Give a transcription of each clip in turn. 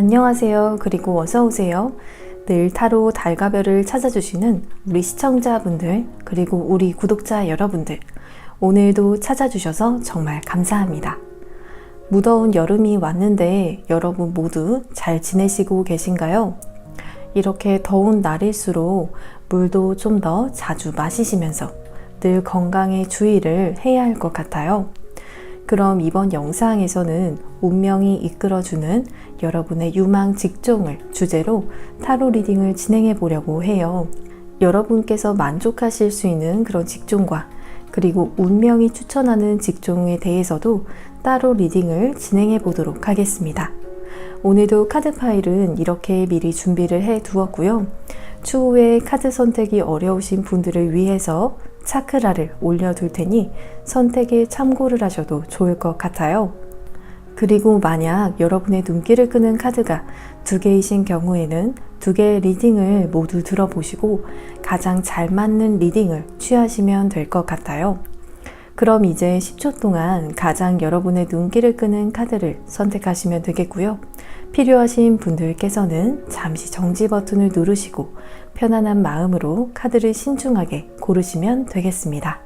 안녕하세요. 그리고 어서오세요. 늘 타로 달가별을 찾아주시는 우리 시청자분들, 그리고 우리 구독자 여러분들, 오늘도 찾아주셔서 정말 감사합니다. 무더운 여름이 왔는데 여러분 모두 잘 지내시고 계신가요? 이렇게 더운 날일수록 물도 좀 더 자주 마시시면서 늘 건강에 주의를 해야 할 것 같아요. 그럼 이번 영상에서는 운명이 이끌어주는 여러분의 유망 직종을 주제로 타로 리딩을 진행해 보려고 해요. 여러분께서 만족하실 수 있는 그런 직종과 그리고 운명이 추천하는 직종에 대해서도 따로 리딩을 진행해 보도록 하겠습니다. 오늘도 카드 파일은 이렇게 미리 준비를 해 두었고요. 추후에 카드 선택이 어려우신 분들을 위해서 차크라를 올려둘 테니 선택에 참고를 하셔도 좋을 것 같아요. 그리고 만약 여러분의 눈길을 끄는 카드가 2개이신 경우에는 2개의 리딩을 모두 들어보시고 가장 잘 맞는 리딩을 취하시면 될 것 같아요. 그럼 이제 10초 동안 가장 여러분의 눈길을 끄는 카드를 선택하시면 되겠고요. 필요하신 분들께서는 잠시 정지 버튼을 누르시고 편안한 마음으로 카드를 신중하게 고르시면 되겠습니다.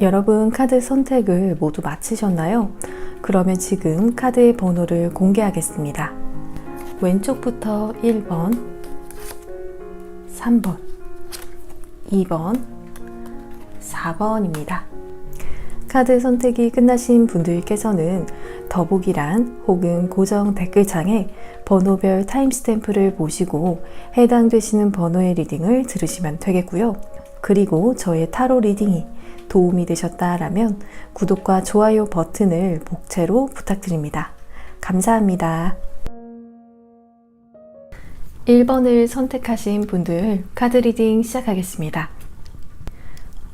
여러분 카드 선택을 모두 마치셨나요? 그러면 지금 카드의 번호를 공개하겠습니다. 왼쪽부터 1번, 3번, 2번, 4번입니다. 카드 선택이 끝나신 분들께서는 더보기란 혹은 고정 댓글창에 번호별 타임스탬프를 보시고 해당되시는 번호의 리딩을 들으시면 되겠고요. 그리고 저의 타로 리딩이 도움이 되셨다라면 구독과 좋아요 버튼을 복채로 부탁드립니다. 감사합니다. 1번을 선택하신 분들 카드 리딩 시작하겠습니다.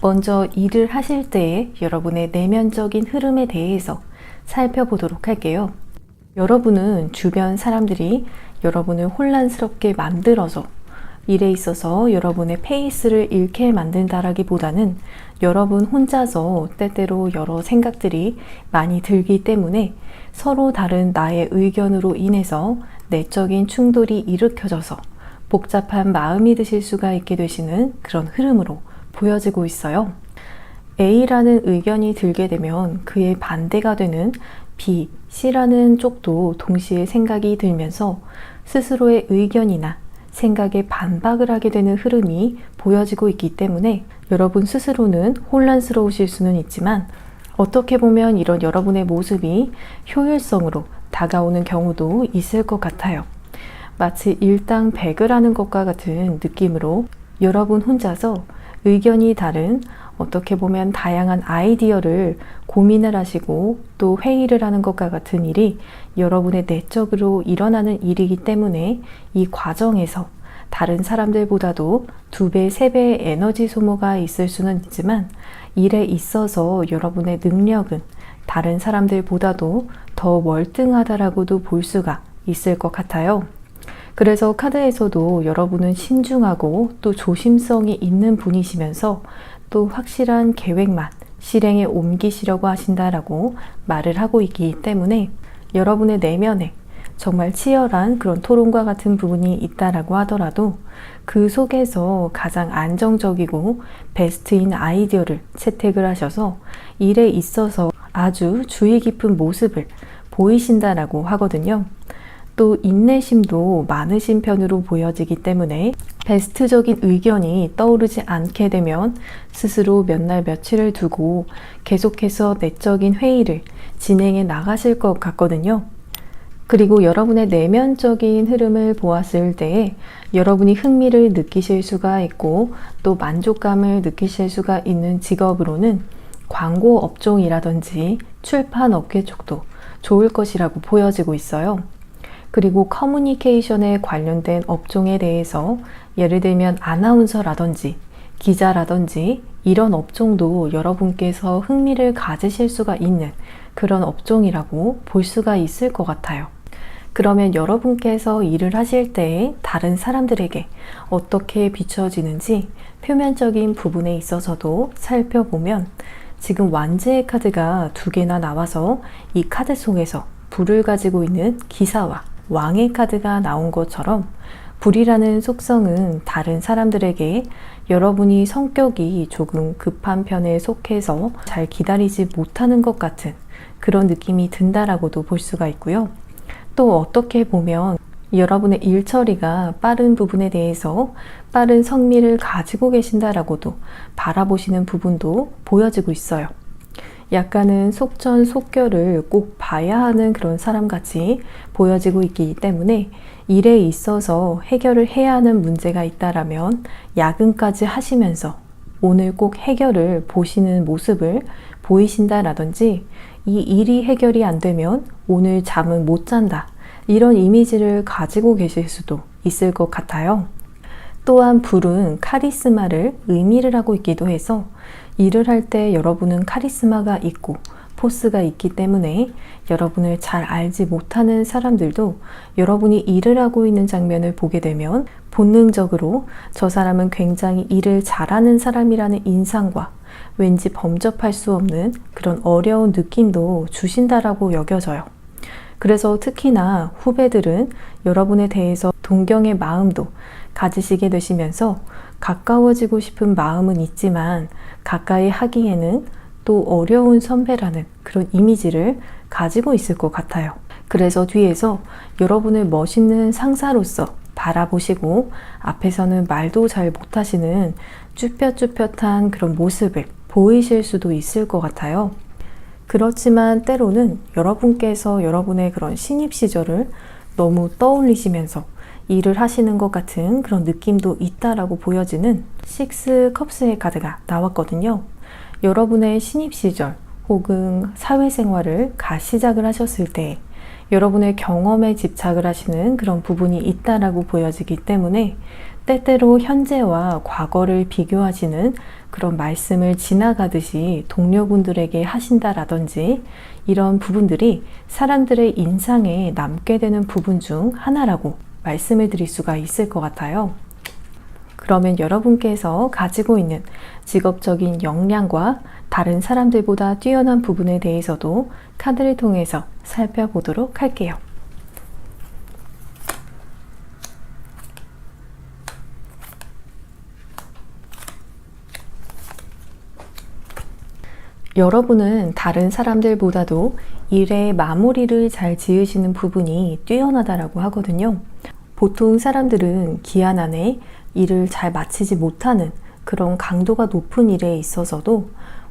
먼저 일을 하실 때 여러분의 내면적인 흐름에 대해서 살펴보도록 할게요. 여러분은 주변 사람들이 여러분을 혼란스럽게 만들어서 일에 있어서 여러분의 페이스를 잃게 만든다라기보다는 여러분 혼자서 때때로 여러 생각들이 많이 들기 때문에 서로 다른 나의 의견으로 인해서 내적인 충돌이 일으켜져서 복잡한 마음이 드실 수가 있게 되시는 그런 흐름으로 보여지고 있어요. A라는 의견이 들게 되면 그의 반대가 되는 B, C라는 쪽도 동시에 생각이 들면서 스스로의 의견이나 생각에 반박을 하게 되는 흐름이 보여지고 있기 때문에 여러분 스스로는 혼란스러우실 수는 있지만 어떻게 보면 이런 여러분의 모습이 효율성으로 다가오는 경우도 있을 것 같아요. 마치 일당백을 하는 것과 같은 느낌으로 여러분 혼자서 의견이 다른 어떻게 보면 다양한 아이디어를 고민을 하시고 또 회의를 하는 것과 같은 일이 여러분의 내적으로 일어나는 일이기 때문에 이 과정에서 다른 사람들보다도 2배, 3배의 에너지 소모가 있을 수는 있지만 일에 있어서 여러분의 능력은 다른 사람들보다도 더 월등하다라고도 볼 수가 있을 것 같아요. 그래서 카드에서도 여러분은 신중하고 또 조심성이 있는 분이시면서 또 확실한 계획만 실행에 옮기시려고 하신다라고 말을 하고 있기 때문에 여러분의 내면에 정말 치열한 그런 토론과 같은 부분이 있다라고 하더라도 그 속에서 가장 안정적이고 베스트인 아이디어를 채택을 하셔서 일에 있어서 아주 주의 깊은 모습을 보이신다라고 하거든요. 또 인내심도 많으신 편으로 보여지기 때문에 베스트적인 의견이 떠오르지 않게 되면 스스로 몇 날 며칠을 두고 계속해서 내적인 회의를 진행해 나가실 것 같거든요. 그리고 여러분의 내면적인 흐름을 보았을 때에 여러분이 흥미를 느끼실 수가 있고 또 만족감을 느끼실 수가 있는 직업으로는 광고 업종이라든지 출판 업계 쪽도 좋을 것이라고 보여지고 있어요. 그리고 커뮤니케이션에 관련된 업종에 대해서 예를 들면 아나운서라든지 기자라든지 이런 업종도 여러분께서 흥미를 가지실 수가 있는 그런 업종이라고 볼 수가 있을 것 같아요. 그러면 여러분께서 일을 하실 때 다른 사람들에게 어떻게 비춰지는지 표면적인 부분에 있어서도 살펴보면 지금 완지의 카드가 2개나 나와서 이 카드 속에서 불을 가지고 있는 기사와 왕의 카드가 나온 것처럼 불이라는 속성은 다른 사람들에게 여러분이 성격이 조금 급한 편에 속해서 잘 기다리지 못하는 것 같은 그런 느낌이 든다라고도 볼 수가 있고요. 또 어떻게 보면 여러분의 일 처리가 빠른 부분에 대해서 빠른 성미를 가지고 계신다라고도 바라보시는 부분도 보여지고 있어요. 약간은 속전속결을 꼭 봐야 하는 그런 사람같이 보여지고 있기 때문에 일에 있어서 해결을 해야 하는 문제가 있다라면 야근까지 하시면서 오늘 꼭 해결을 보시는 모습을 보이신다라든지 이 일이 해결이 안 되면 오늘 잠은 못 잔다. 이런 이미지를 가지고 계실 수도 있을 것 같아요. 또한 불은 카리스마를 의미를 하고 있기도 해서 일을 할 때 여러분은 카리스마가 있고 포스가 있기 때문에 여러분을 잘 알지 못하는 사람들도 여러분이 일을 하고 있는 장면을 보게 되면 본능적으로 저 사람은 굉장히 일을 잘하는 사람이라는 인상과 왠지 범접할 수 없는 그런 어려운 느낌도 주신다라고 여겨져요. 그래서 특히나 후배들은 여러분에 대해서 동경의 마음도 가지시게 되시면서 가까워지고 싶은 마음은 있지만 가까이 하기에는 또 어려운 선배라는 그런 이미지를 가지고 있을 것 같아요. 그래서 뒤에서 여러분을 멋있는 상사로서 바라보시고 앞에서는 말도 잘 못하시는 쭈뼛쭈뼛한 그런 모습을 보이실 수도 있을 것 같아요. 그렇지만 때로는 여러분께서 여러분의 그런 신입 시절을 너무 떠올리시면서 일을 하시는 것 같은 그런 느낌도 있다라고 보여지는 6 컵스의 카드가 나왔거든요. 여러분의 신입 시절 혹은 사회생활을 시작을 하셨을 때 여러분의 경험에 집착을 하시는 그런 부분이 있다라고 보여지기 때문에 때때로 현재와 과거를 비교하시는 그런 말씀을 지나가듯이 동료분들에게 하신다라든지 이런 부분들이 사람들의 인상에 남게 되는 부분 중 하나라고 말씀을 드릴 수가 있을 것 같아요. 그러면 여러분께서 가지고 있는 직업적인 역량과 다른 사람들보다 뛰어난 부분에 대해서도 카드를 통해서 살펴보도록 할게요. 여러분은 다른 사람들보다도 일의 마무리를 잘 지으시는 부분이 뛰어나다라고 하거든요. 보통 사람들은 기한 안에 일을 잘 마치지 못하는 그런 강도가 높은 일에 있어서도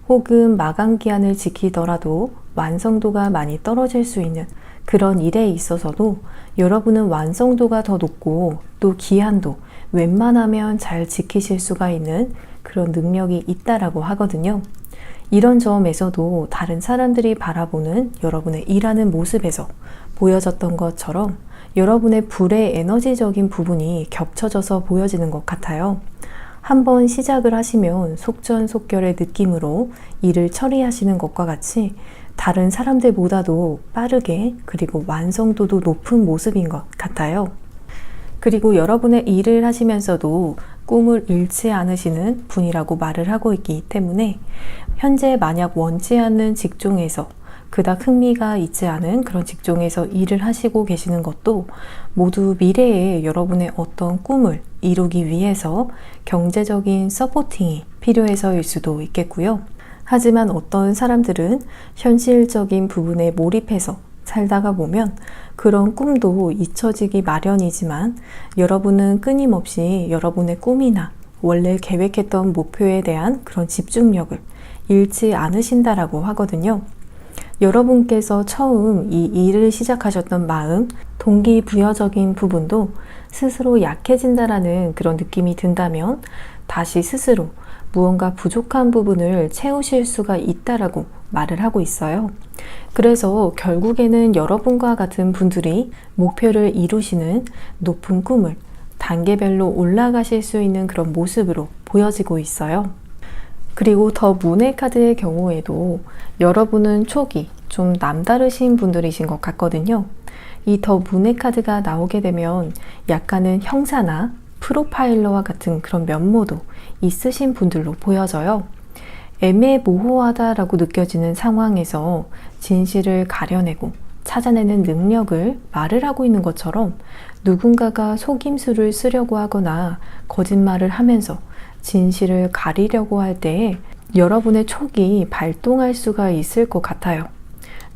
혹은 마감 기한을 지키더라도 완성도가 많이 떨어질 수 있는 그런 일에 있어서도 여러분은 완성도가 더 높고 또 기한도 웬만하면 잘 지키실 수가 있는 그런 능력이 있다라고 하거든요. 이런 점에서도 다른 사람들이 바라보는 여러분의 일하는 모습에서 보여졌던 것처럼 여러분의 불의 에너지적인 부분이 겹쳐져서 보여지는 것 같아요. 한번 시작을 하시면 속전속결의 느낌으로 일을 처리하시는 것과 같이 다른 사람들보다도 빠르게 그리고 완성도도 높은 모습인 것 같아요. 그리고 여러분의 일을 하시면서도 꿈을 잃지 않으시는 분이라고 말을 하고 있기 때문에 현재 만약 원치 않는 직종에서 그닥 흥미가 있지 않은 그런 직종에서 일을 하시고 계시는 것도 모두 미래에 여러분의 어떤 꿈을 이루기 위해서 경제적인 서포팅이 필요해서일 수도 있겠고요. 하지만 어떤 사람들은 현실적인 부분에 몰입해서 살다가 보면 그런 꿈도 잊혀지기 마련이지만 여러분은 끊임없이 여러분의 꿈이나 원래 계획했던 목표에 대한 그런 집중력을 잃지 않으신다라고 하거든요. 여러분께서 처음 이 일을 시작하셨던 마음, 동기부여적인 부분도 스스로 약해진다라는 그런 느낌이 든다면 다시 스스로 무언가 부족한 부분을 채우실 수가 있다라고 말을 하고 있어요. 그래서 결국에는 여러분과 같은 분들이 목표를 이루시는 높은 꿈을 단계별로 올라가실 수 있는 그런 모습으로 보여지고 있어요. 그리고 더 문의 카드의 경우에도 여러분은 촉이 좀 남다르신 분들이신 것 같거든요. 이 더 문의 카드가 나오게 되면 약간은 형사나 프로파일러와 같은 그런 면모도 있으신 분들로 보여져요. 애매모호하다라고 느껴지는 상황에서 진실을 가려내고 찾아내는 능력을 말을 하고 있는 것처럼 누군가가 속임수를 쓰려고 하거나 거짓말을 하면서 진실을 가리려고 할 때에 여러분의 촉이 발동할 수가 있을 것 같아요.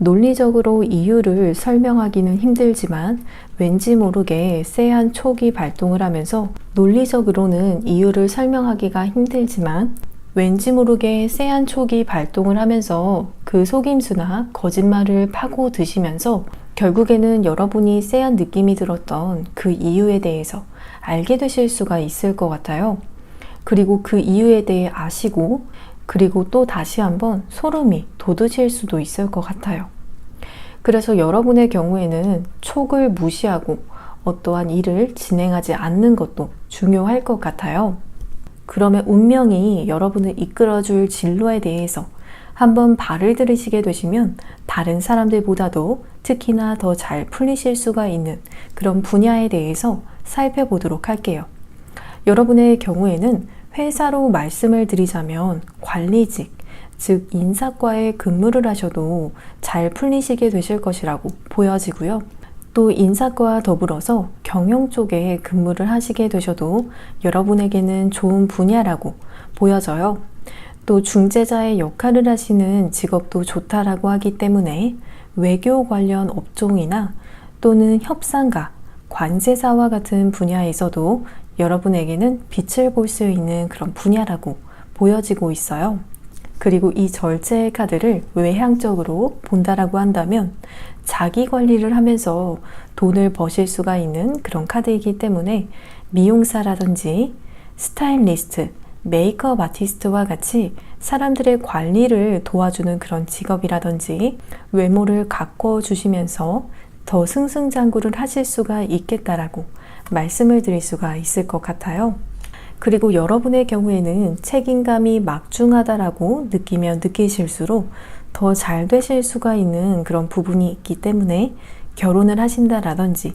논리적으로 이유를 설명하기는 힘들지만 왠지 모르게 쎄한 촉이 발동을 하면서 논리적으로는 이유를 설명하기가 힘들지만 왠지 모르게 쎄한 촉이 발동을 하면서 그 속임수나 거짓말을 파고 드시면서 결국에는 여러분이 쎄한 느낌이 들었던 그 이유에 대해서 알게 되실 수가 있을 것 같아요. 그리고 그 이유에 대해 아시고 그리고 또 다시 한번 소름이 돋으실 수도 있을 것 같아요. 그래서 여러분의 경우에는 촉을 무시하고 어떠한 일을 진행하지 않는 것도 중요할 것 같아요. 그러면 운명이 여러분을 이끌어줄 진로에 대해서 한번 발을 들이시게 되시면 다른 사람들보다도 특히나 더 잘 풀리실 수가 있는 그런 분야에 대해서 살펴보도록 할게요. 여러분의 경우에는 회사로 말씀을 드리자면 관리직, 즉 인사과에 근무를 하셔도 잘 풀리시게 되실 것이라고 보여지고요. 또 인사과와 더불어서 경영 쪽에 근무를 하시게 되셔도 여러분에게는 좋은 분야라고 보여져요. 또 중재자의 역할을 하시는 직업도 좋다라고 하기 때문에 외교 관련 업종이나 또는 협상가, 관세사와 같은 분야에서도 여러분에게는 빛을 볼 수 있는 그런 분야라고 보여지고 있어요. 그리고 이 절제의 카드를 외향적으로 본다라고 한다면 자기 관리를 하면서 돈을 버실 수가 있는 그런 카드이기 때문에 미용사라든지 스타일리스트, 메이크업 아티스트와 같이 사람들의 관리를 도와주는 그런 직업이라든지 외모를 가꿔 주시면서 더 승승장구를 하실 수가 있겠다라고 말씀을 드릴 수가 있을 것 같아요. 그리고 여러분의 경우에는 책임감이 막중하다라고 느끼면 느끼실수록 더 잘 되실 수가 있는 그런 부분이 있기 때문에 결혼을 하신다라든지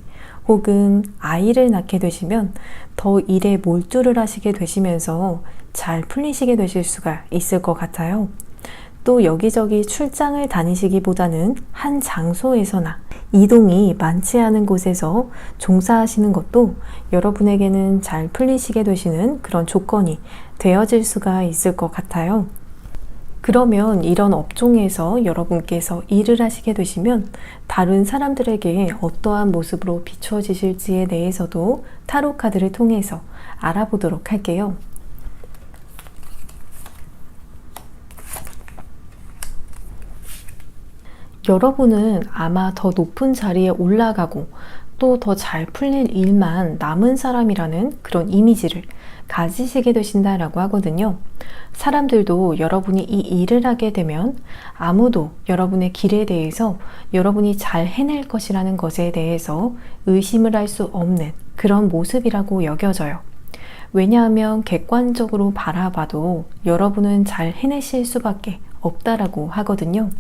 혹은 아이를 낳게 되시면 더 일에 몰두를 하시게 되시면서 잘 풀리시게 되실 수가 있을 것 같아요. 또 여기저기 출장을 다니시기보다는 한 장소에서나 이동이 많지 않은 곳에서 종사하시는 것도 여러분에게는 잘 풀리시게 되시는 그런 조건이 되어질 수가 있을 것 같아요. 그러면 이런 업종에서 여러분께서 일을 하시게 되시면 다른 사람들에게 어떠한 모습으로 비춰지실지에 대해서도 타로 카드를 통해서 알아보도록 할게요. 여러분은 아마 더 높은 자리에 올라가고 또 더 잘 풀릴 일만 남은 사람이라는 그런 이미지를 가지시게 되신다라고 하거든요. 사람들도 여러분이 이 일을 하게 되면 아무도 여러분의 길에 대해서 여러분이 잘 해낼 것이라는 것에 대해서 의심을 할 수 없는 그런 모습이라고 여겨져요. 왜냐하면 객관적으로 바라봐도 여러분은 잘 해내실 수밖에 없다라고 하거든요.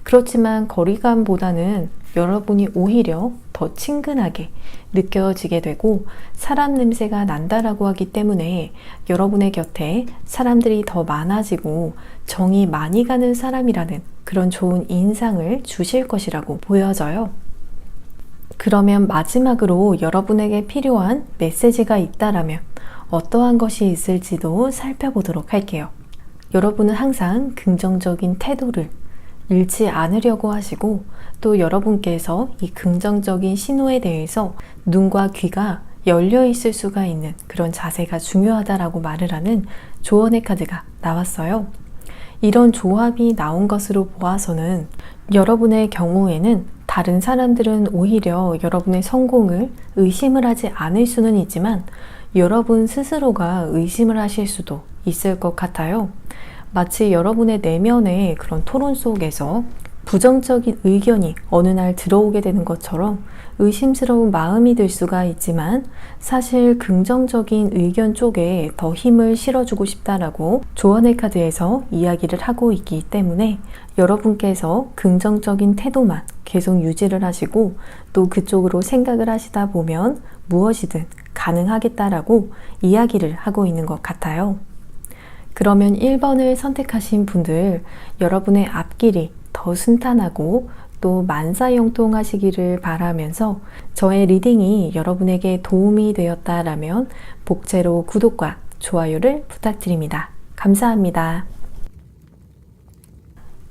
그렇지만 거리감보다는 여러분이 오히려 더 친근하게 느껴지게 되고 사람 냄새가 난다라고 하기 때문에 여러분의 곁에 사람들이 더 많아지고 정이 많이 가는 사람이라는 그런 좋은 인상을 주실 것이라고 보여져요. 그러면 마지막으로 여러분에게 필요한 메시지가 있다라면 어떠한 것이 있을지도 살펴보도록 할게요. 여러분은 항상 긍정적인 태도를 잃지 않으려고 하시고 또 여러분께서 이 긍정적인 신호에 대해서 눈과 귀가 열려 있을 수가 있는 그런 자세가 중요하다라고 말을 하는 조언의 카드가 나왔어요. 이런 조합이 나온 것으로 보아서는 여러분의 경우에는 다른 사람들은 오히려 여러분의 성공을 의심을 하지 않을 수는 있지만 여러분 스스로가 의심을 하실 수도 있을 것 같아요. 마치 여러분의 내면의 그런 토론 속에서 부정적인 의견이 어느 날 들어오게 되는 것처럼 의심스러운 마음이 들 수가 있지만, 사실 긍정적인 의견 쪽에 더 힘을 실어주고 싶다라고 조언의 카드에서 이야기를 하고 있기 때문에 여러분께서 긍정적인 태도만 계속 유지를 하시고 또 그쪽으로 생각을 하시다 보면 무엇이든 가능하겠다라고 이야기를 하고 있는 것 같아요. 그러면 1번을 선택하신 분들, 여러분의 앞길이 더 순탄하고 또 만사형통하시기를 바라면서 저의 리딩이 여러분에게 도움이 되었다라면 복채로 구독과 좋아요를 부탁드립니다. 감사합니다.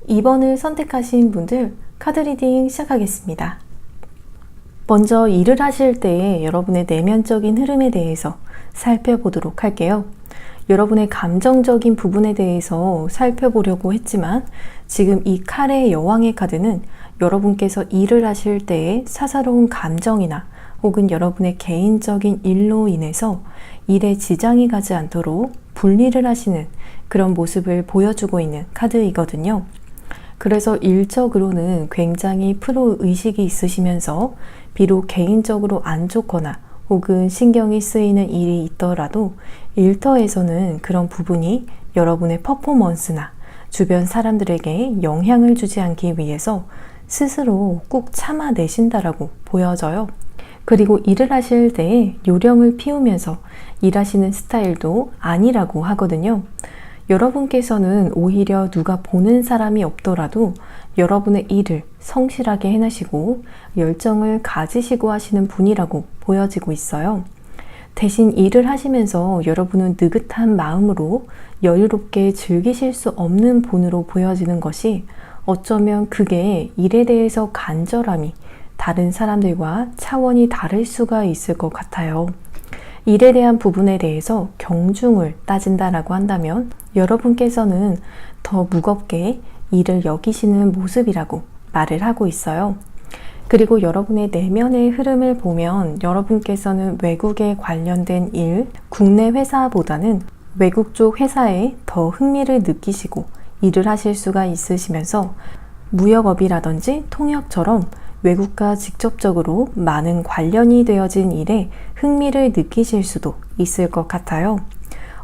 2번을 선택하신 분들, 카드 리딩 시작하겠습니다. 먼저 일을 하실 때 여러분의 내면적인 흐름에 대해서 살펴보도록 할게요. 여러분의 감정적인 부분에 대해서 살펴보려고 했지만, 지금 이 칼의 여왕의 카드는 여러분께서 일을 하실 때의 사사로운 감정이나 혹은 여러분의 개인적인 일로 인해서 일에 지장이 가지 않도록 분리를 하시는 그런 모습을 보여주고 있는 카드이거든요. 그래서 일적으로는 굉장히 프로의식이 있으시면서 비록 개인적으로 안 좋거나 혹은 신경이 쓰이는 일이 있더라도 일터에서는 그런 부분이 여러분의 퍼포먼스나 주변 사람들에게 영향을 주지 않기 위해서 스스로 꾹 참아내신다라고 보여져요. 그리고 일을 하실 때 요령을 피우면서 일하시는 스타일도 아니라고 하거든요. 여러분께서는 오히려 누가 보는 사람이 없더라도 여러분의 일을 성실하게 해내시고 열정을 가지시고 하시는 분이라고 보여지고 있어요. 대신 일을 하시면서 여러분은 느긋한 마음으로 여유롭게 즐기실 수 없는 분으로 보여지는 것이, 어쩌면 그게 일에 대해서 간절함이 다른 사람들과 차원이 다를 수가 있을 것 같아요. 일에 대한 부분에 대해서 경중을 따진다라고 한다면 여러분께서는 더 무겁게 일을 여기시는 모습이라고 말을 하고 있어요. 그리고 여러분의 내면의 흐름을 보면 여러분께서는 외국에 관련된 일, 국내 회사보다는 외국 쪽 회사에 더 흥미를 느끼시고 일을 하실 수가 있으시면서 무역업이라든지 통역처럼 외국과 직접적으로 많은 관련이 되어진 일에 흥미를 느끼실 수도 있을 것 같아요.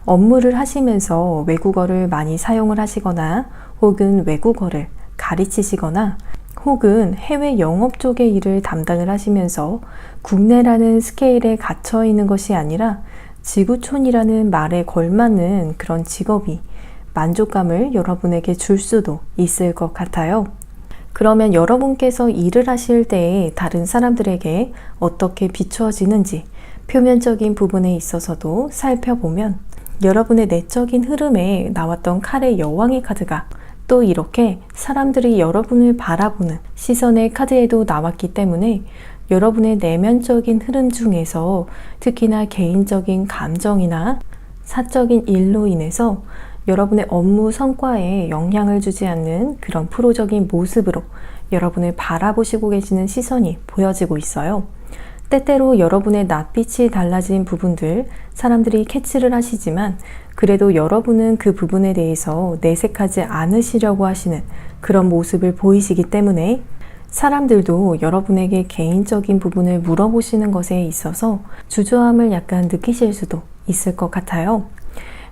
업무를 하시면서 외국어를 많이 사용을 하시거나 혹은 외국어를 가르치시거나 혹은 해외 영업 쪽의 일을 담당을 하시면서 국내라는 스케일에 갇혀 있는 것이 아니라 지구촌이라는 말에 걸맞는 그런 직업이 만족감을 여러분에게 줄 수도 있을 것 같아요. 그러면 여러분께서 일을 하실 때 다른 사람들에게 어떻게 비추어지는지 표면적인 부분에 있어서도 살펴보면, 여러분의 내적인 흐름에 나왔던 칼의 여왕의 카드가 또 이렇게 사람들이 여러분을 바라보는 시선의 카드에도 나왔기 때문에 여러분의 내면적인 흐름 중에서 특히나 개인적인 감정이나 사적인 일로 인해서 여러분의 업무 성과에 영향을 주지 않는 그런 프로적인 모습으로 여러분을 바라보시고 계시는 시선이 보여지고 있어요. 때때로 여러분의 낯빛이 달라진 부분들 사람들이 캐치를 하시지만, 그래도 여러분은 그 부분에 대해서 내색하지 않으시려고 하시는 그런 모습을 보이시기 때문에 사람들도 여러분에게 개인적인 부분을 물어보시는 것에 있어서 주저함을 약간 느끼실 수도 있을 것 같아요.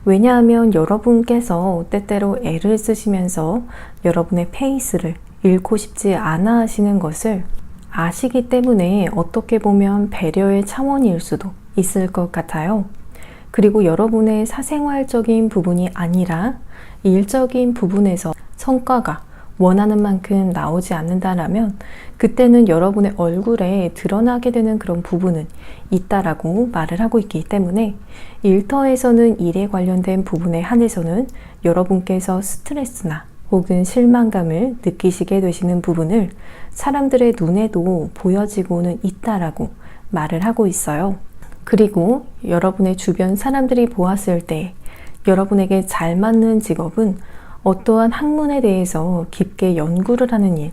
왜냐하면 여러분께서 때때로 애를 쓰시면서 여러분의 페이스를 잃고 싶지 않아 하시는 것을 아시기 때문에 어떻게 보면 배려의 차원일 수도 있을 것 같아요. 그리고 여러분의 사생활적인 부분이 아니라 일적인 부분에서 성과가 원하는 만큼 나오지 않는다라면 그때는 여러분의 얼굴에 드러나게 되는 그런 부분은 있다라고 말을 하고 있기 때문에 일터에서는 일에 관련된 부분에 한해서는 여러분께서 스트레스나 혹은 실망감을 느끼시게 되시는 부분을 사람들의 눈에도 보여지고는 있다라고 말을 하고 있어요. 그리고 여러분의 주변 사람들이 보았을 때 여러분에게 잘 맞는 직업은 어떠한 학문에 대해서 깊게 연구를 하는 일,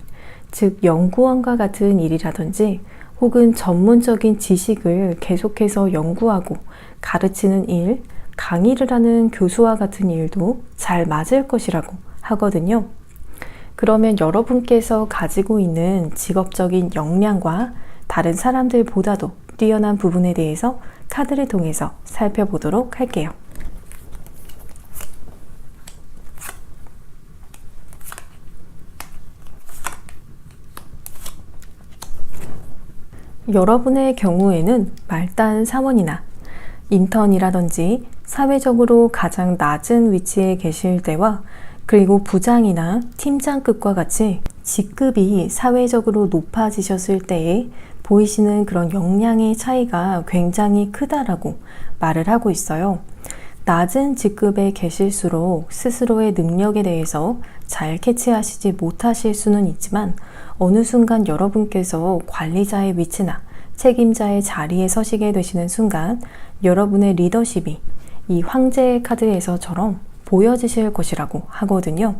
즉 연구원과 같은 일이라든지 혹은 전문적인 지식을 계속해서 연구하고 가르치는 일, 강의를 하는 교수와 같은 일도 잘 맞을 것이라고 하거든요. 그러면 여러분께서 가지고 있는 직업적인 역량과 다른 사람들보다도 뛰어난 부분에 대해서 카드를 통해서 살펴보도록 할게요. 여러분의 경우에는 말단 사원이나 인턴이라든지 사회적으로 가장 낮은 위치에 계실 때와 그리고 부장이나 팀장급과 같이 직급이 사회적으로 높아지셨을 때에 보이시는 그런 역량의 차이가 굉장히 크다라고 말을 하고 있어요. 낮은 직급에 계실수록 스스로의 능력에 대해서 잘 캐치하시지 못하실 수는 있지만 어느 순간 여러분께서 관리자의 위치나 책임자의 자리에 서시게 되시는 순간 여러분의 리더십이 이 황제의 카드에서처럼 보여지실 것이라고 하거든요.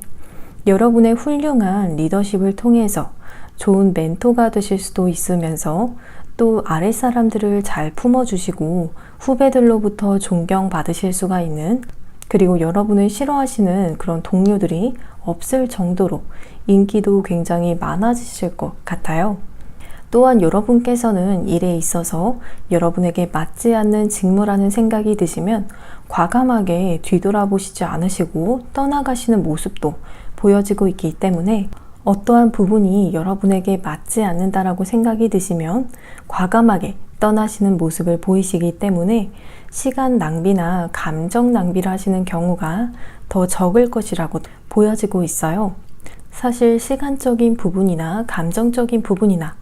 여러분의 훌륭한 리더십을 통해서 좋은 멘토가 되실 수도 있으면서 또 아랫사람들을 잘 품어주시고 후배들로부터 존경받으실 수가 있는, 그리고 여러분을 싫어하시는 그런 동료들이 없을 정도로 인기도 굉장히 많아지실 것 같아요. 또한 여러분께서는 일에 있어서 여러분에게 맞지 않는 직무라는 생각이 드시면 과감하게 뒤돌아보시지 않으시고 떠나가시는 모습도 보여지고 있기 때문에 어떠한 부분이 여러분에게 맞지 않는다라고 생각이 드시면 과감하게 떠나시는 모습을 보이시기 때문에 시간 낭비나 감정 낭비를 하시는 경우가 더 적을 것이라고 보여지고 있어요. 사실 시간적인 부분이나 감정적인 부분이나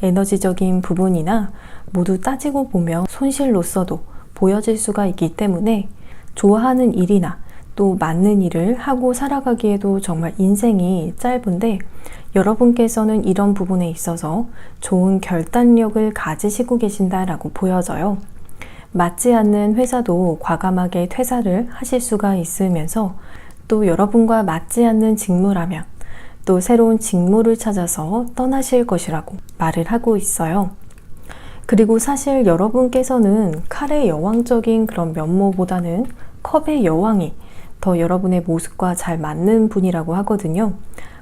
에너지적인 부분이나 모두 따지고 보면 손실로서도 보여질 수가 있기 때문에 좋아하는 일이나 또 맞는 일을 하고 살아가기에도 정말 인생이 짧은데 여러분께서는 이런 부분에 있어서 좋은 결단력을 가지시고 계신다라고 보여져요. 맞지 않는 회사도 과감하게 퇴사를 하실 수가 있으면서 또 여러분과 맞지 않는 직무라면 또 새로운 직무를 찾아서 떠나실 것이라고 말을 하고 있어요. 그리고 사실 여러분께서는 칼의 여왕적인 그런 면모보다는 컵의 여왕이 더 여러분의 모습과 잘 맞는 분이라고 하거든요.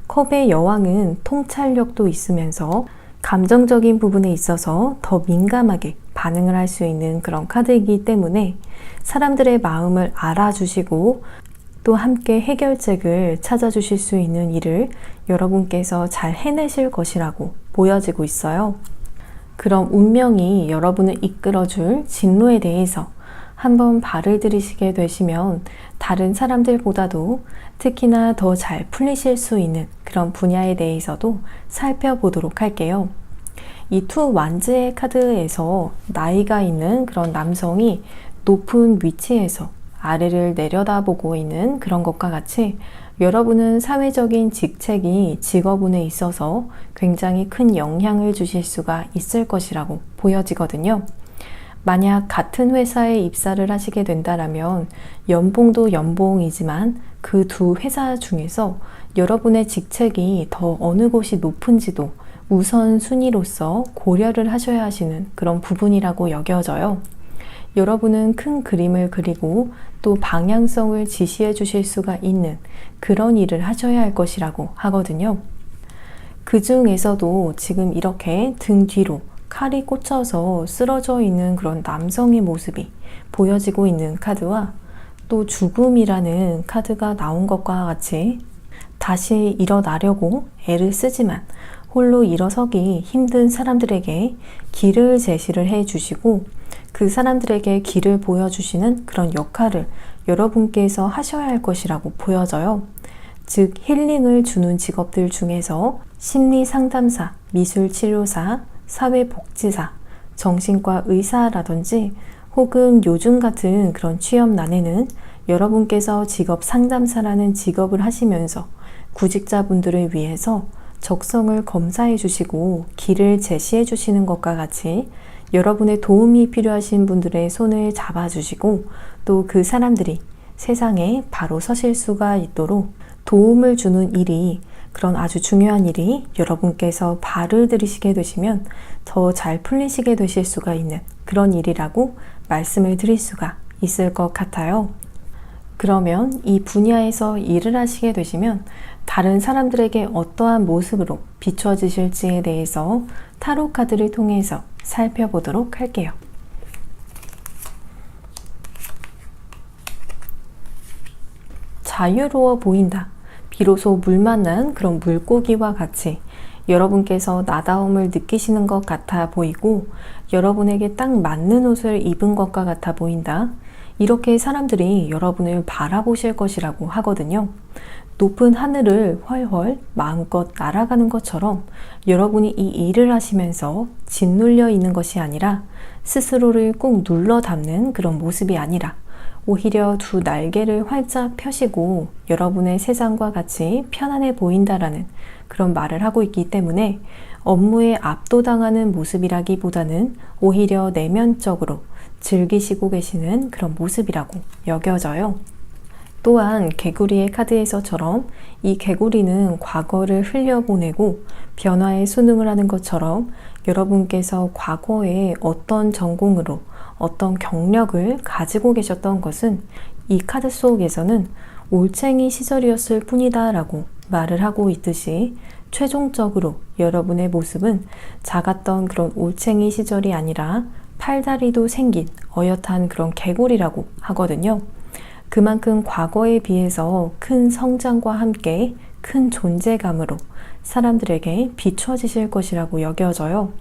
컵의 여왕은 통찰력도 있으면서 감정적인 부분에 있어서 더 민감하게 반응을 할 수 있는 그런 카드이기 때문에 사람들의 마음을 알아주시고 또 함께 해결책을 찾아주실 수 있는 일을 여러분께서 잘 해내실 것이라고 보여지고 있어요. 그럼 운명이 여러분을 이끌어줄 진로에 대해서 한번 발을 들이시게 되시면 다른 사람들보다도 특히나 더 잘 풀리실 수 있는 그런 분야에 대해서도 살펴보도록 할게요. 이 투 완즈의 카드에서 나이가 있는 그런 남성이 높은 위치에서 아래를 내려다보고 있는 그런 것과 같이 여러분은 사회적인 직책이 직업운에 있어서 굉장히 큰 영향을 주실 수가 있을 것이라고 보여지거든요. 만약 같은 회사에 입사를 하시게 된다면 연봉도 연봉이지만 그 두 회사 중에서 여러분의 직책이 더 어느 곳이 높은지도 우선순위로서 고려를 하셔야 하시는 그런 부분이라고 여겨져요. 여러분은 큰 그림을 그리고 또 방향성을 지시해 주실 수가 있는 그런 일을 하셔야 할 것이라고 하거든요. 그 중에서도 지금 이렇게 등 뒤로 칼이 꽂혀서 쓰러져 있는 그런 남성의 모습이 보여지고 있는 카드와 또 죽음이라는 카드가 나온 것과 같이 다시 일어나려고 애를 쓰지만 홀로 일어서기 힘든 사람들에게 길을 제시를 해 주시고 그 사람들에게 길을 보여주시는 그런 역할을 여러분께서 하셔야 할 것이라고 보여져요. 즉 힐링을 주는 직업들 중에서 심리상담사, 미술치료사, 사회복지사, 정신과 의사라든지 혹은 요즘 같은 그런 취업난에는 여러분께서 직업 상담사라는 직업을 하시면서 구직자분들을 위해서 적성을 검사해 주시고 길을 제시해 주시는 것과 같이 여러분의 도움이 필요하신 분들의 손을 잡아주시고 또 그 사람들이 세상에 바로 서실 수가 있도록 도움을 주는 일이 그런 아주 중요한 일이 여러분께서 발을 들이시게 되시면 더 잘 풀리시게 되실 수가 있는 그런 일이라고 말씀을 드릴 수가 있을 것 같아요. 그러면 이 분야에서 일을 하시게 되시면 다른 사람들에게 어떠한 모습으로 비춰지실지에 대해서 타로 카드를 통해서 살펴보도록 할게요. 자유로워 보인다. 비로소 물 만난 그런 물고기와 같이 여러분께서 나다움을 느끼시는 것 같아 보이고 여러분에게 딱 맞는 옷을 입은 것과 같아 보인다. 이렇게 사람들이 여러분을 바라보실 것이라고 하거든요. 높은 하늘을 훨훨 마음껏 날아가는 것처럼 여러분이 이 일을 하시면서 짓눌려 있는 것이 아니라 스스로를 꼭 눌러 담는 그런 모습이 아니라 오히려 두 날개를 활짝 펴시고 여러분의 세상과 같이 편안해 보인다라는 그런 말을 하고 있기 때문에 업무에 압도당하는 모습이라기보다는 오히려 내면적으로 즐기시고 계시는 그런 모습이라고 여겨져요. 또한 개구리의 카드에서처럼 이 개구리는 과거를 흘려보내고 변화에 순응을 하는 것처럼 여러분께서 과거에 어떤 전공으로 어떤 경력을 가지고 계셨던 것은 이 카드 속에서는 올챙이 시절이었을 뿐이다 라고 말을 하고 있듯이 최종적으로 여러분의 모습은 작았던 그런 올챙이 시절이 아니라 팔다리도 생긴 어엿한 그런 개구리라고 하거든요. 그만큼 과거에 비해서 큰 성장과 함께 큰 존재감으로 사람들에게 비춰지실 것이라고 여겨져요.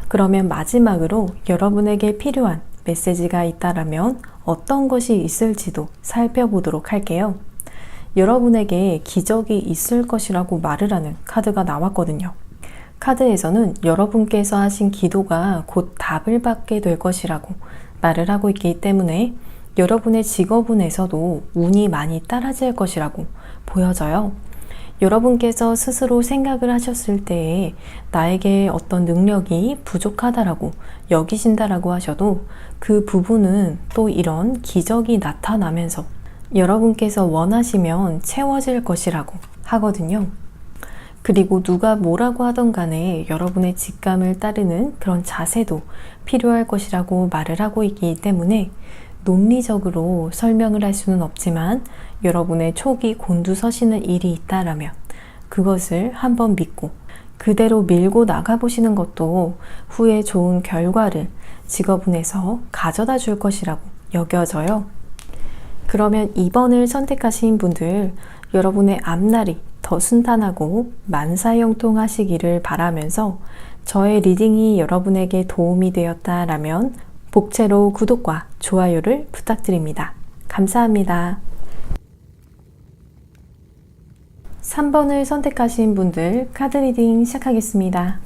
그러면 마지막으로 여러분에게 필요한 메시지가 있다라면 어떤 것이 있을지도 살펴보도록 할게요. 여러분에게 기적이 있을 것이라고 말을 하는 카드가 나왔거든요. 카드에서는 여러분께서 하신 기도가 곧 답을 받게 될 것이라고 말을 하고 있기 때문에 여러분의 직업운에서도 운이 많이 따라질 것이라고 보여져요. 여러분께서 스스로 생각을 하셨을 때에 나에게 어떤 능력이 부족하다라고 여기신다라고 하셔도 그 부분은 또 이런 기적이 나타나면서 여러분께서 원하시면 채워질 것이라고 하거든요. 그리고 누가 뭐라고 하던 간에 여러분의 직감을 따르는 그런 자세도 필요할 것이라고 말을 하고 있기 때문에 논리적으로 설명을 할 수는 없지만 여러분의 촉이 곤두서시는 일이 있다라면 그것을 한번 믿고 그대로 밀고 나가보시는 것도 후에 좋은 결과를 직업운에서 가져다 줄 것이라고 여겨져요. 그러면 2번을 선택하신 분들 여러분의 앞날이 더 순탄하고 만사형통하시기를 바라면서 저의 리딩이 여러분에게 도움이 되었다라면 복채로 구독과 좋아요를 부탁드립니다. 감사합니다. 3번을 선택하신 분들 카드 리딩 시작하겠습니다.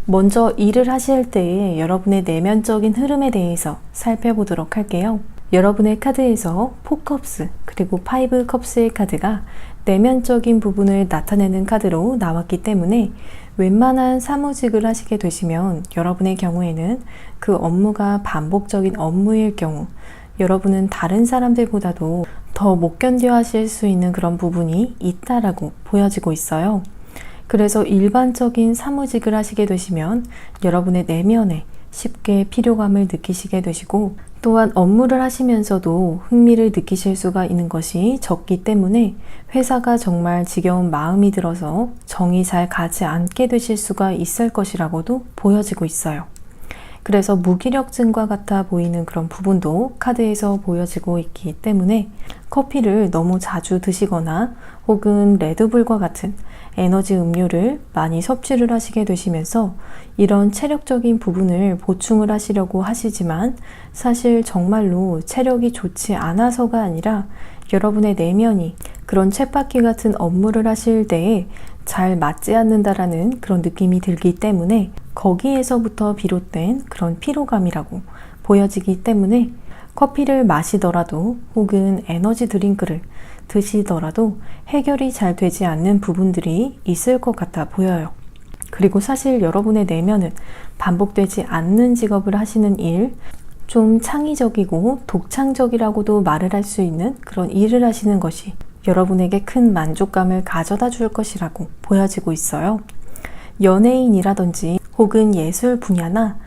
먼저 일을 하실 때의 여러분의 내면적인 흐름에 대해서 살펴보도록 할게요. 여러분의 카드에서 4컵스 그리고 5컵스의 카드가 내면적인 부분을 나타내는 카드로 나왔기 때문에 웬만한 사무직을 하시게 되시면 여러분의 경우에는 그 업무가 반복적인 업무일 경우 여러분은 다른 사람들보다도 더 못 견뎌 하실 수 있는 그런 부분이 있다라고 보여지고 있어요. 그래서 일반적인 사무직을 하시게 되시면 여러분의 내면에 쉽게 피로감을 느끼시게 되시고 또한 업무를 하시면서도 흥미를 느끼실 수가 있는 것이 적기 때문에 회사가 정말 지겨운 마음이 들어서 정이 잘 가지 않게 되실 수가 있을 것이라고도 보여지고 있어요. 그래서 무기력증과 같아 보이는 그런 부분도 카드에서 보여지고 있기 때문에 커피를 너무 자주 드시거나 혹은 레드불과 같은 에너지 음료를 많이 섭취를 하시게 되시면서 이런 체력적인 부분을 보충을 하시려고 하시지만 사실 정말로 체력이 좋지 않아서가 아니라 여러분의 내면이 그런 쳇바퀴 같은 업무를 하실 때에 잘 맞지 않는다라는 그런 느낌이 들기 때문에 거기에서부터 비롯된 그런 피로감이라고 보여지기 때문에 커피를 마시더라도 혹은 에너지 드링크를 드시더라도 해결이 잘 되지 않는 부분들이 있을 것 같아 보여요. 그리고 사실 여러분의 내면은 반복되지 않는 직업을 하시는 일, 좀 창의적이고 독창적이라고도 말을 할 수 있는 그런 일을 하시는 것이 여러분에게 큰 만족감을 가져다 줄 것이라고 보여지고 있어요. 연예인이라든지 혹은 예술 분야나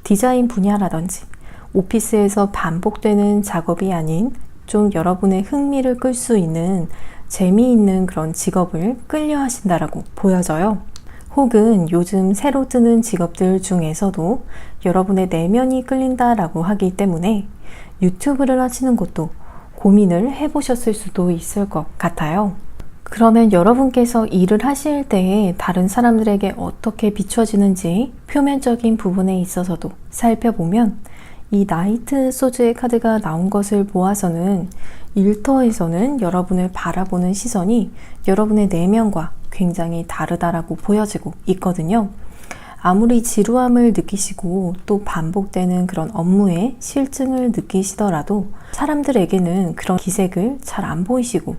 디자인 분야라든지 오피스에서 반복되는 작업이 아닌 좀 여러분의 흥미를 끌 수 있는 재미있는 그런 직업을 끌려 하신다라고 보여져요. 혹은 요즘 새로 뜨는 직업들 중에서도 여러분의 내면이 끌린다라고 하기 때문에 유튜브를 하시는 것도 고민을 해보셨을 수도 있을 것 같아요. 그러면 여러분께서 일을 하실 때 다른 사람들에게 어떻게 비춰지는지 표면적인 부분에 있어서도 살펴보면 이 나이트 소즈의 카드가 나온 것을 보아서는 일터에서는 여러분을 바라보는 시선이 여러분의 내면과 굉장히 다르다라고 보여지고 있거든요. 아무리 지루함을 느끼시고 또 반복되는 그런 업무에 실증을 느끼시더라도 사람들에게는 그런 기색을 잘 안 보이시고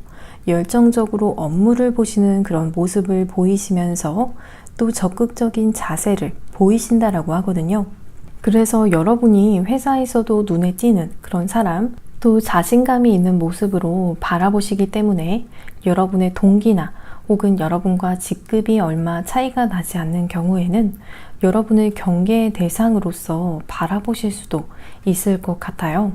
열정적으로 업무를 보시는 그런 모습을 보이시면서 또 적극적인 자세를 보이신다라고 하거든요. 그래서 여러분이 회사에서도 눈에 띄는 그런 사람, 또 자신감이 있는 모습으로 바라보시기 때문에 여러분의 동기나 혹은 여러분과 직급이 얼마 차이가 나지 않는 경우에는 여러분을 경계의 대상으로서 바라보실 수도 있을 것 같아요.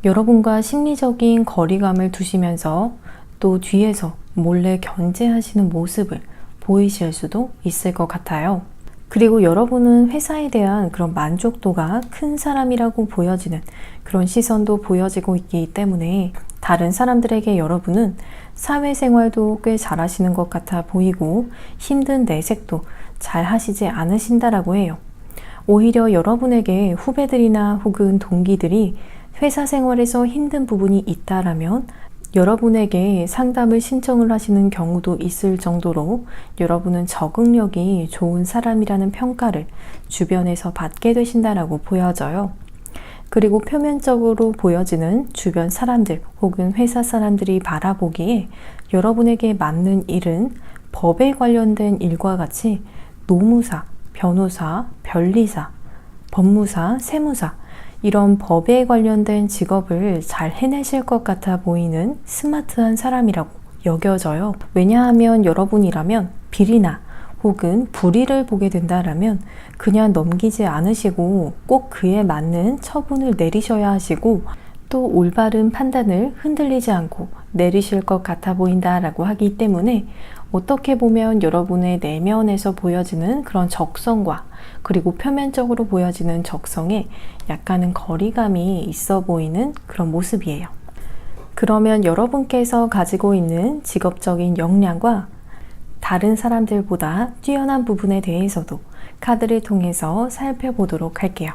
여러분과 심리적인 거리감을 두시면서 또 뒤에서 몰래 견제하시는 모습을 보이실 수도 있을 것 같아요. 그리고 여러분은 회사에 대한 그런 만족도가 큰 사람이라고 보여지는 그런 시선도 보여지고 있기 때문에 다른 사람들에게 여러분은 사회생활도 꽤 잘하시는 것 같아 보이고 힘든 내색도 잘 하시지 않으신다라고 해요. 오히려 여러분에게 후배들이나 혹은 동기들이 회사 생활에서 힘든 부분이 있다라면 여러분에게 상담을 신청을 하시는 경우도 있을 정도로 여러분은 적응력이 좋은 사람이라는 평가를 주변에서 받게 되신다라고 보여져요. 그리고 표면적으로 보여지는 주변 사람들 혹은 회사 사람들이 바라보기에 여러분에게 맞는 일은 법에 관련된 일과 같이 노무사, 변호사, 변리사, 법무사, 세무사 이런 법에 관련된 직업을 잘 해내실 것 같아 보이는 스마트한 사람이라고 여겨져요. 왜냐하면 여러분이라면 비리나 혹은 불의를 보게 된다라면 그냥 넘기지 않으시고 꼭 그에 맞는 처분을 내리셔야 하시고 또 올바른 판단을 흔들리지 않고 내리실 것 같아 보인다라고 하기 때문에 어떻게 보면 여러분의 내면에서 보여지는 그런 적성과 그리고 표면적으로 보여지는 적성에 약간은 거리감이 있어 보이는 그런 모습이에요. 그러면 여러분께서 가지고 있는 직업적인 역량과 다른 사람들보다 뛰어난 부분에 대해서도 카드를 통해서 살펴보도록 할게요.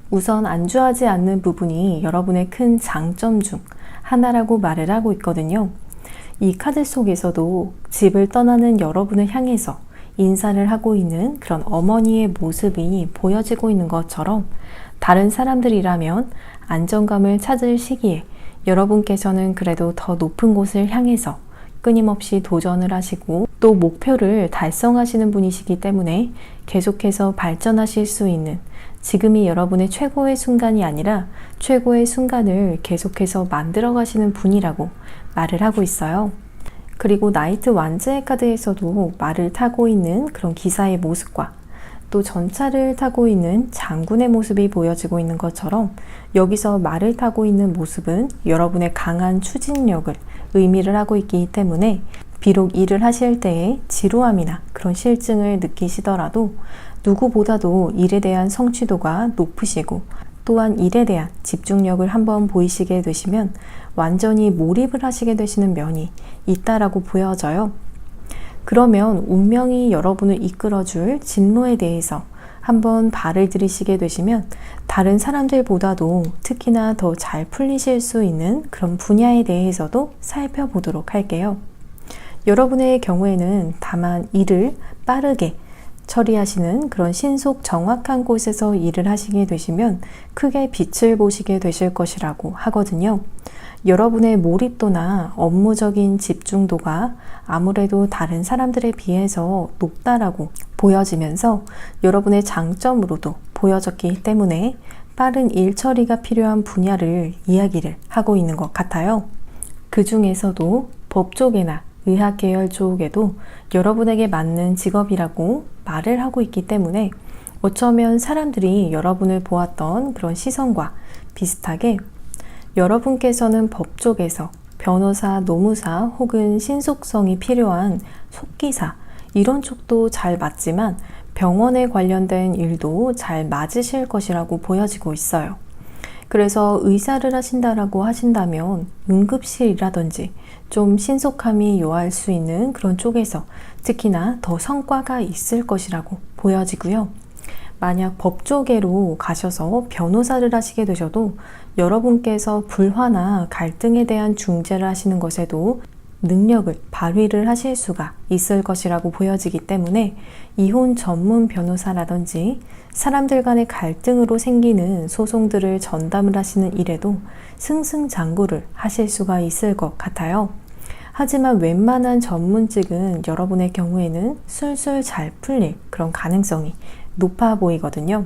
우선 안주하지 않는 부분이 여러분의 큰 장점 중 하나라고 말을 하고 있거든요. 이 카드 속에서도 집을 떠나는 여러분을 향해서 인사를 하고 있는 그런 어머니의 모습이 보여지고 있는 것처럼 다른 사람들이라면 안정감을 찾을 시기에 여러분께서는 그래도 더 높은 곳을 향해서 끊임없이 도전을 하시고 또 목표를 달성하시는 분이시기 때문에 계속해서 발전하실 수 있는 지금이 여러분의 최고의 순간이 아니라 최고의 순간을 계속해서 만들어 가시는 분이라고 말을 하고 있어요. 그리고 나이트 완즈의 카드에서도 말을 타고 있는 그런 기사의 모습과 또 전차를 타고 있는 장군의 모습이 보여지고 있는 것처럼 여기서 말을 타고 있는 모습은 여러분의 강한 추진력을 의미를 하고 있기 때문에 비록 일을 하실 때에 지루함이나 그런 실증을 느끼시더라도 누구보다도 일에 대한 성취도가 높으시고 또한 일에 대한 집중력을 한번 보이시게 되시면 완전히 몰입을 하시게 되시는 면이 있다라고 보여져요. 그러면 운명이 여러분을 이끌어줄 진로에 대해서 한번 발을 들이시게 되시면 다른 사람들보다도 특히나 더 잘 풀리실 수 있는 그런 분야에 대해서도 살펴보도록 할게요. 여러분의 경우에는 다만 일을 빠르게 처리하시는 그런 신속 정확한 곳에서 일을 하시게 되시면 크게 빛을 보시게 되실 것이라고 하거든요. 여러분의 몰입도나 업무적인 집중도가 아무래도 다른 사람들에 비해서 높다라고 보여지면서 여러분의 장점으로도 보여졌기 때문에 빠른 일 처리가 필요한 분야를 이야기를 하고 있는 것 같아요. 그 중에서도 법 쪽이나 의학 계열 쪽에도 여러분에게 맞는 직업이라고 말을 하고 있기 때문에 어쩌면 사람들이 여러분을 보았던 그런 시선과 비슷하게 여러분께서는 법 쪽에서 변호사, 노무사 혹은 신속성이 필요한 속기사 이런 쪽도 잘 맞지만 병원에 관련된 일도 잘 맞으실 것이라고 보여지고 있어요. 그래서 의사를 하신다라고 하신다면 응급실이라든지 좀 신속함이 요할 수 있는 그런 쪽에서 특히나 더 성과가 있을 것이라고 보여지고요. 만약 법 쪽으로 가셔서 변호사를 하시게 되셔도 여러분께서 불화나 갈등에 대한 중재를 하시는 것에도 능력을 발휘를 하실 수가 있을 것이라고 보여지기 때문에 이혼 전문 변호사라든지 사람들 간의 갈등으로 생기는 소송들을 전담을 하시는 일에도 승승장구를 하실 수가 있을 것 같아요. 하지만 웬만한 전문직은 여러분의 경우에는 술술 잘 풀릴 그런 가능성이 높아 보이거든요.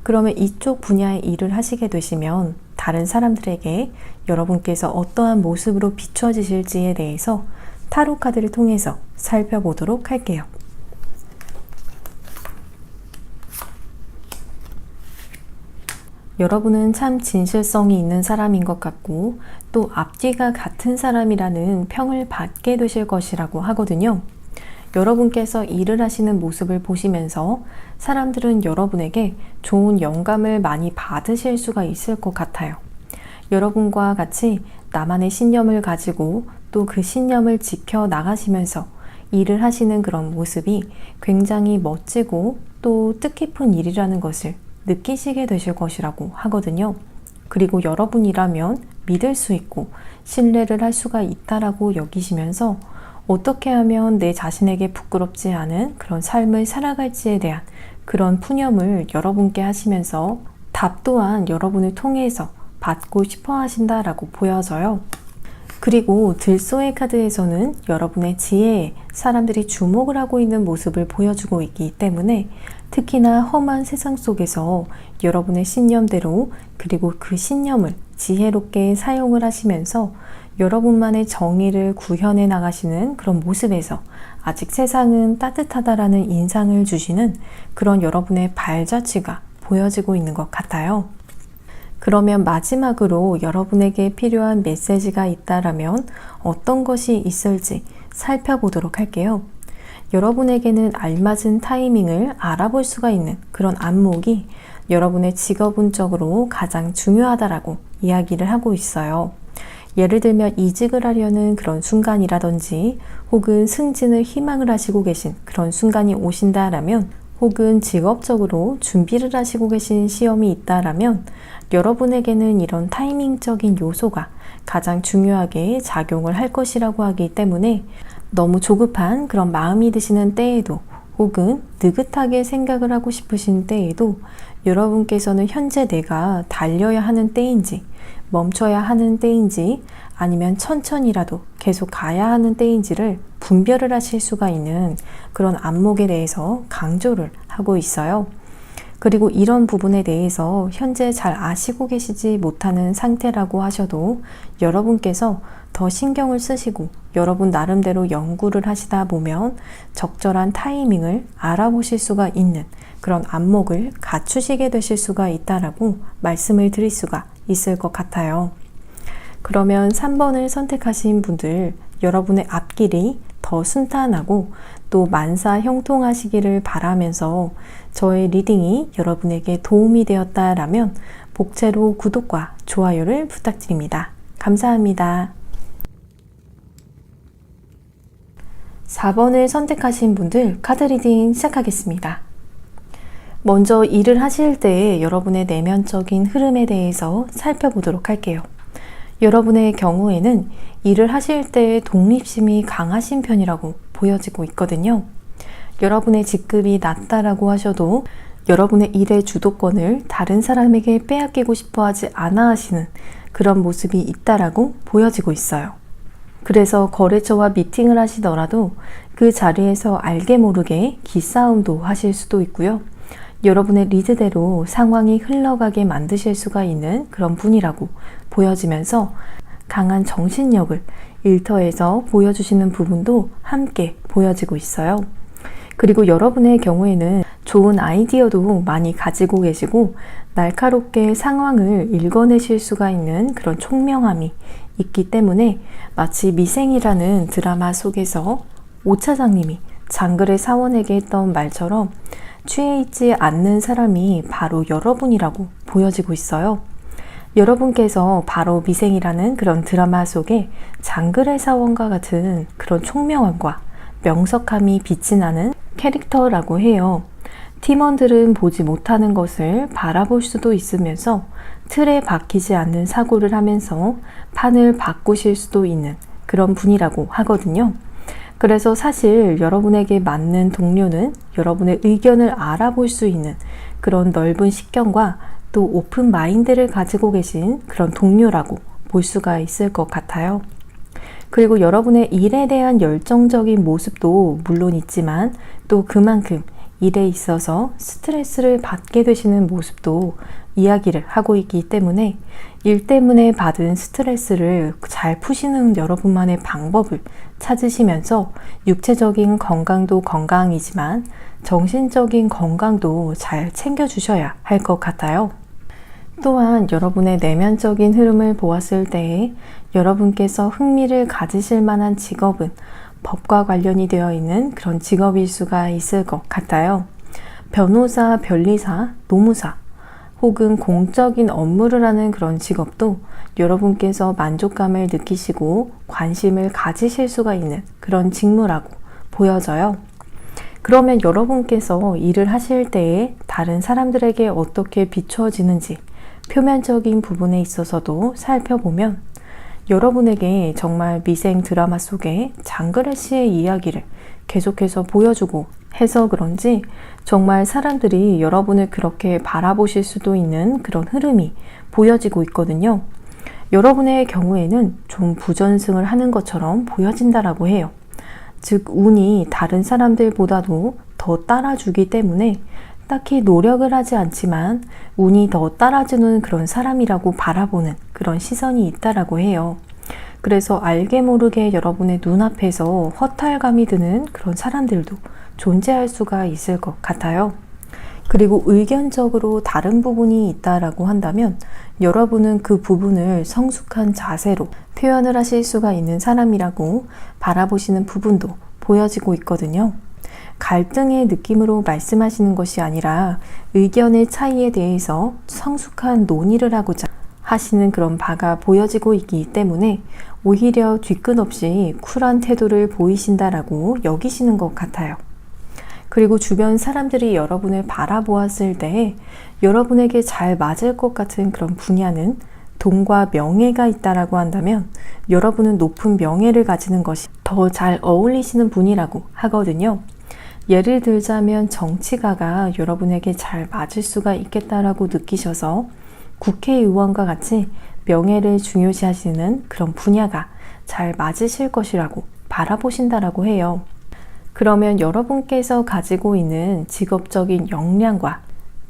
그러면 이쪽 분야의 일을 하시게 되시면 다른 사람들에게 여러분께서 어떠한 모습으로 비춰지실지에 대해서 타로 카드를 통해서 살펴보도록 할게요. 여러분은 참 진실성이 있는 사람인 것 같고 또 앞뒤가 같은 사람이라는 평을 받게 되실 것이라고 하거든요. 여러분께서 일을 하시는 모습을 보시면서 사람들은 여러분에게 좋은 영감을 많이 받으실 수가 있을 것 같아요. 여러분과 같이 나만의 신념을 가지고 또 그 신념을 지켜 나가시면서 일을 하시는 그런 모습이 굉장히 멋지고 또 뜻깊은 일이라는 것을 느끼시게 되실 것이라고 하거든요. 그리고 여러분이라면 믿을 수 있고 신뢰를 할 수가 있다라고 여기시면서 어떻게 하면 내 자신에게 부끄럽지 않은 그런 삶을 살아갈지에 대한 그런 푸념을 여러분께 하시면서 답 또한 여러분을 통해서 받고 싶어 하신다라고 보여져요. 그리고 들소의 카드에서는 여러분의 지혜에 사람들이 주목을 하고 있는 모습을 보여주고 있기 때문에 특히나 험한 세상 속에서 여러분의 신념대로 그리고 그 신념을 지혜롭게 사용을 하시면서 여러분만의 정의를 구현해 나가시는 그런 모습에서 아직 세상은 따뜻하다라는 인상을 주시는 그런 여러분의 발자취가 보여지고 있는 것 같아요. 그러면 마지막으로 여러분에게 필요한 메시지가 있다라면 어떤 것이 있을지 살펴보도록 할게요. 여러분에게는 알맞은 타이밍을 알아볼 수가 있는 그런 안목이 여러분의 직업 운적으로 가장 중요하다라고 이야기를 하고 있어요. 예를 들면 이직을 하려는 그런 순간이라든지 혹은 승진을 희망을 하시고 계신 그런 순간이 오신다라면 혹은 직업적으로 준비를 하시고 계신 시험이 있다라면 여러분에게는 이런 타이밍적인 요소가 가장 중요하게 작용을 할 것이라고 하기 때문에 너무 조급한 그런 마음이 드시는 때에도 혹은 느긋하게 생각을 하고 싶으신 때에도 여러분께서는 현재 내가 달려야 하는 때인지 멈춰야 하는 때인지 아니면 천천히라도 계속 가야 하는 때인지를 분별을 하실 수가 있는 그런 안목에 대해서 강조를 하고 있어요. 그리고 이런 부분에 대해서 현재 잘 아시고 계시지 못하는 상태라고 하셔도 여러분께서 더 신경을 쓰시고 여러분 나름대로 연구를 하시다 보면 적절한 타이밍을 알아보실 수가 있는 그런 안목을 갖추시게 되실 수가 있다라고 말씀을 드릴 수가 있을 것 같아요. 그러면 3번을 선택하신 분들, 여러분의 앞길이 더 순탄하고 또 만사 형통하시기를 바라면서 저의 리딩이 여러분에게 도움이 되었다라면 복채로 구독과 좋아요를 부탁드립니다. 감사합니다. 4번을 선택하신 분들 카드 리딩 시작하겠습니다. 먼저 일을 하실 때 여러분의 내면적인 흐름에 대해서 살펴보도록 할게요. 여러분의 경우에는 일을 하실 때 독립심이 강하신 편이라고 보여지고 있거든요. 여러분의 직급이 낮다라고 하셔도 여러분의 일의 주도권을 다른 사람에게 빼앗기고 싶어 하지 않아 하시는 그런 모습이 있다라고 보여지고 있어요. 그래서 거래처와 미팅을 하시더라도 그 자리에서 알게 모르게 기싸움도 하실 수도 있고요. 여러분의 리드대로 상황이 흘러가게 만드실 수가 있는 그런 분이라고 보여지면서 강한 정신력을 일터에서 보여주시는 부분도 함께 보여지고 있어요. 그리고 여러분의 경우에는 좋은 아이디어도 많이 가지고 계시고 날카롭게 상황을 읽어내실 수가 있는 그런 총명함이 있기 때문에 마치 미생이라는 드라마 속에서 오 차장님이 장글의 사원에게 했던 말처럼 취해 있지 않는 사람이 바로 여러분이라고 보여지고 있어요. 여러분께서 바로 미생이라는 그런 드라마 속에 장글의 사원과 같은 그런 총명함과 명석함이 빛이 나는 캐릭터라고 해요. 팀원들은 보지 못하는 것을 바라볼 수도 있으면서 틀에 박히지 않는 사고를 하면서 판을 바꾸실 수도 있는 그런 분이라고 하거든요. 그래서 사실 여러분에게 맞는 동료는 여러분의 의견을 알아볼 수 있는 그런 넓은 식견과 또 오픈 마인드를 가지고 계신 그런 동료라고 볼 수가 있을 것 같아요. 그리고 여러분의 일에 대한 열정적인 모습도 물론 있지만 또 그만큼 일에 있어서 스트레스를 받게 되시는 모습도 이야기를 하고 있기 때문에 일 때문에 받은 스트레스를 잘 푸시는 여러분만의 방법을 찾으시면서 육체적인 건강도 건강이지만 정신적인 건강도 잘 챙겨주셔야 할 것 같아요. 또한 여러분의 내면적인 흐름을 보았을 때 여러분께서 흥미를 가지실 만한 직업은 법과 관련이 되어 있는 그런 직업일 수가 있을 것 같아요. 변호사, 변리사, 노무사 혹은 공적인 업무를 하는 그런 직업도 여러분께서 만족감을 느끼시고 관심을 가지실 수가 있는 그런 직무라고 보여져요. 그러면 여러분께서 일을 하실 때에 다른 사람들에게 어떻게 비추어지는지 표면적인 부분에 있어서도 살펴보면 여러분에게 정말 미생 드라마 속에 장그래 씨의 이야기를 계속해서 보여주고 해서 그런지 정말 사람들이 여러분을 그렇게 바라보실 수도 있는 그런 흐름이 보여지고 있거든요. 여러분의 경우에는 좀 부전승을 하는 것처럼 보여진다라고 해요. 즉 운이 다른 사람들보다도 더 따라주기 때문에 딱히 노력을 하지 않지만 운이 더 따라주는 그런 사람이라고 바라보는 그런 시선이 있다라고 해요. 그래서 알게 모르게 여러분의 눈앞에서 허탈감이 드는 그런 사람들도 존재할 수가 있을 것 같아요. 그리고 의견적으로 다른 부분이 있다라고 한다면 여러분은 그 부분을 성숙한 자세로 표현을 하실 수가 있는 사람이라고 바라보시는 부분도 보여지고 있거든요. 갈등의 느낌으로 말씀하시는 것이 아니라 의견의 차이에 대해서 성숙한 논의를 하고자 하시는 그런 바가 보여지고 있기 때문에 오히려 뒤끝 없이 쿨한 태도를 보이신다라고 여기시는 것 같아요. 그리고 주변 사람들이 여러분을 바라보았을 때 여러분에게 잘 맞을 것 같은 그런 분야는 돈과 명예가 있다라고 한다면 여러분은 높은 명예를 가지는 것이 더 잘 어울리시는 분이라고 하거든요. 예를 들자면 정치가가 여러분에게 잘 맞을 수가 있겠다라고 느끼셔서 국회의원과 같이 명예를 중요시하시는 그런 분야가 잘 맞으실 것이라고 바라보신다라고 해요. 그러면 여러분께서 가지고 있는 직업적인 역량과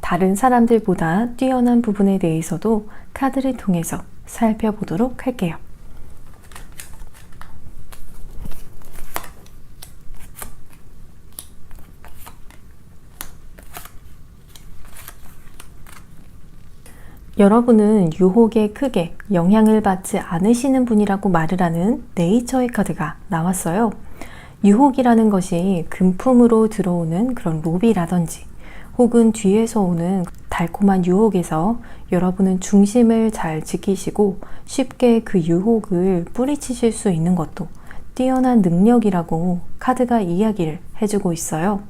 다른 사람들보다 뛰어난 부분에 대해서도 카드를 통해서 살펴보도록 할게요. 여러분은 유혹에 크게 영향을 받지 않으시는 분이라고 말을 하는 네이처의 카드가 나왔어요. 유혹이라는 것이 금품으로 들어오는 그런 로비라든지 혹은 뒤에서 오는 달콤한 유혹에서 여러분은 중심을 잘 지키시고 쉽게 그 유혹을 뿌리치실 수 있는 것도 뛰어난 능력이라고 카드가 이야기를 해주고 있어요.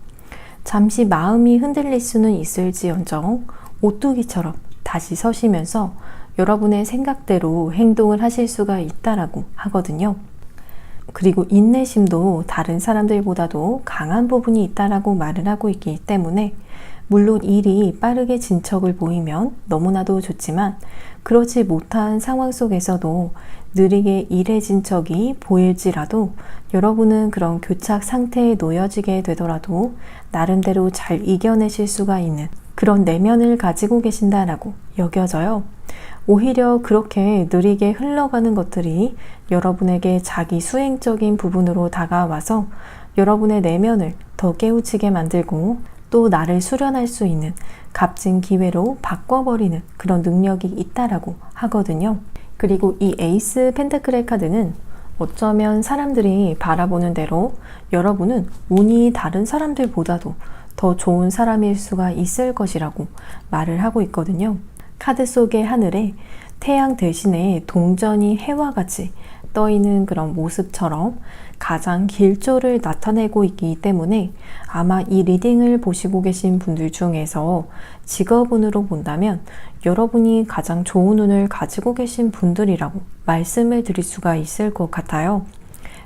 잠시 마음이 흔들릴 수는 있을지언정 오뚜기처럼 다시 서시면서 여러분의 생각대로 행동을 하실 수가 있다라고 하거든요. 그리고 인내심도 다른 사람들보다도 강한 부분이 있다라고 말을 하고 있기 때문에 물론 일이 빠르게 진척을 보이면 너무나도 좋지만 그렇지 못한 상황 속에서도 느리게 일의 진척이 보일지라도 여러분은 그런 교착 상태에 놓여지게 되더라도 나름대로 잘 이겨내실 수가 있는 그런 내면을 가지고 계신다라고 여겨져요. 오히려 그렇게 느리게 흘러가는 것들이 여러분에게 자기 수행적인 부분으로 다가와서 여러분의 내면을 더 깨우치게 만들고 또 나를 수련할 수 있는 값진 기회로 바꿔버리는 그런 능력이 있다라고 하거든요. 그리고 이 에이스 펜타클의 카드는 어쩌면 사람들이 바라보는 대로 여러분은 운이 다른 사람들보다도 더 좋은 사람일 수가 있을 것이라고 말을 하고 있거든요. 카드 속의 하늘에 태양 대신에 동전이 해와 같이 떠있는 그런 모습처럼 가장 길조를 나타내고 있기 때문에 아마 이 리딩을 보시고 계신 분들 중에서 직업운으로 본다면 여러분이 가장 좋은 운을 가지고 계신 분들이라고 말씀을 드릴 수가 있을 것 같아요.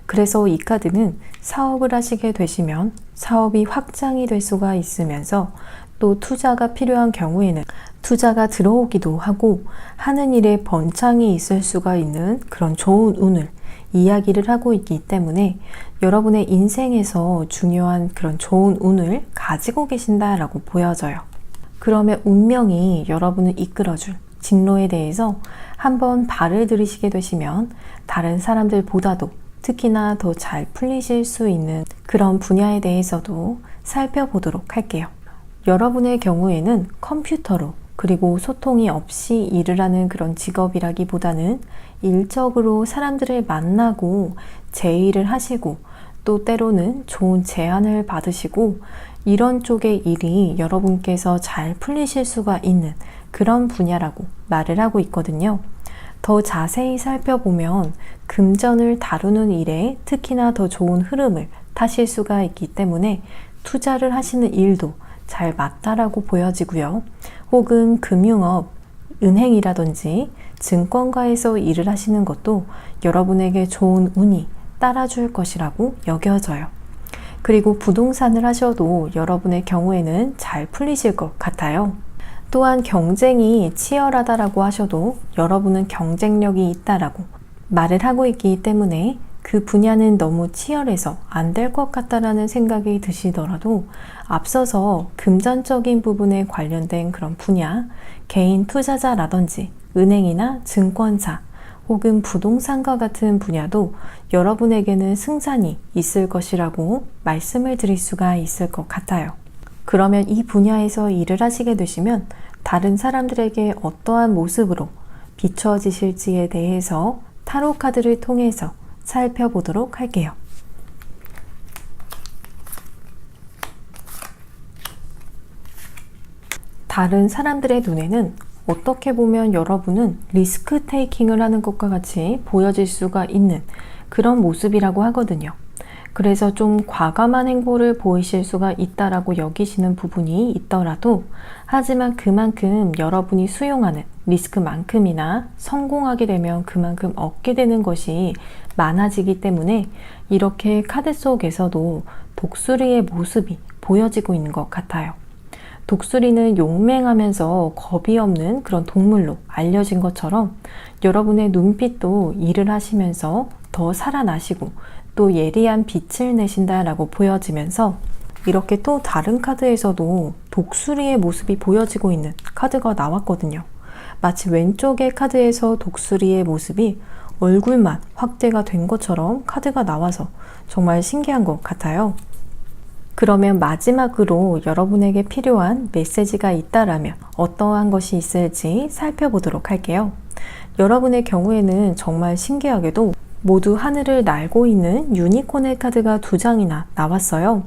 그래서 이 카드는 사업을 하시게 되시면 사업이 확장이 될 수가 있으면서 또 투자가 필요한 경우에는 투자가 들어오기도 하고 하는 일에 번창이 있을 수가 있는 그런 좋은 운을 이야기를 하고 있기 때문에 여러분의 인생에서 중요한 그런 좋은 운을 가지고 계신다라고 보여져요. 그러면 운명이 여러분을 이끌어줄 진로에 대해서 한번 발을 들이시게 되시면 다른 사람들보다도 특히나 더 잘 풀리실 수 있는 그런 분야에 대해서도 살펴보도록 할게요. 여러분의 경우에는 컴퓨터로 그리고 소통이 없이 일을 하는 그런 직업이라기보다는 일적으로 사람들을 만나고 제의를 하시고 또 때로는 좋은 제안을 받으시고 이런 쪽의 일이 여러분께서 잘 풀리실 수가 있는 그런 분야라고 말을 하고 있거든요. 더 자세히 살펴보면 금전을 다루는 일에 특히나 더 좋은 흐름을 타실 수가 있기 때문에 투자를 하시는 일도 잘 맞다라고 보여지고요. 혹은 금융업, 은행이라든지 증권가에서 일을 하시는 것도 여러분에게 좋은 운이 따라줄 것이라고 여겨져요. 그리고 부동산을 하셔도 여러분의 경우에는 잘 풀리실 것 같아요. 또한 경쟁이 치열하다라고 하셔도 여러분은 경쟁력이 있다라고 말을 하고 있기 때문에 그 분야는 너무 치열해서 안 될 것 같다라는 생각이 드시더라도 앞서서 금전적인 부분에 관련된 그런 분야, 개인 투자자라든지 은행이나 증권사 혹은 부동산과 같은 분야도 여러분에게는 승산이 있을 것이라고 말씀을 드릴 수가 있을 것 같아요. 그러면 이 분야에서 일을 하시게 되시면 다른 사람들에게 어떠한 모습으로 비춰지실지에 대해서 타로 카드를 통해서 살펴보도록 할게요. 다른 사람들의 눈에는 어떻게 보면 여러분은 리스크 테이킹을 하는 것과 같이 보여질 수가 있는 그런 모습이라고 하거든요. 그래서 좀 과감한 행보를 보이실 수가 있다라고 여기시는 부분이 있더라도 하지만 그만큼 여러분이 수용하는 리스크만큼이나 성공하게 되면 그만큼 얻게 되는 것이 많아지기 때문에 이렇게 카드 속에서도 독수리의 모습이 보여지고 있는 것 같아요. 독수리는 용맹하면서 겁이 없는 그런 동물로 알려진 것처럼 여러분의 눈빛도 일을 하시면서 더 살아나시고 또 예리한 빛을 내신다라고 보여지면서 이렇게 또 다른 카드에서도 독수리의 모습이 보여지고 있는 카드가 나왔거든요. 마치 왼쪽의 카드에서 독수리의 모습이 얼굴만 확대가 된 것처럼 카드가 나와서 정말 신기한 것 같아요. 그러면 마지막으로 여러분에게 필요한 메시지가 있다라면 어떠한 것이 있을지 살펴보도록 할게요. 여러분의 경우에는 정말 신기하게도 모두 하늘을 날고 있는 유니콘의 카드가 2장이나 나왔어요.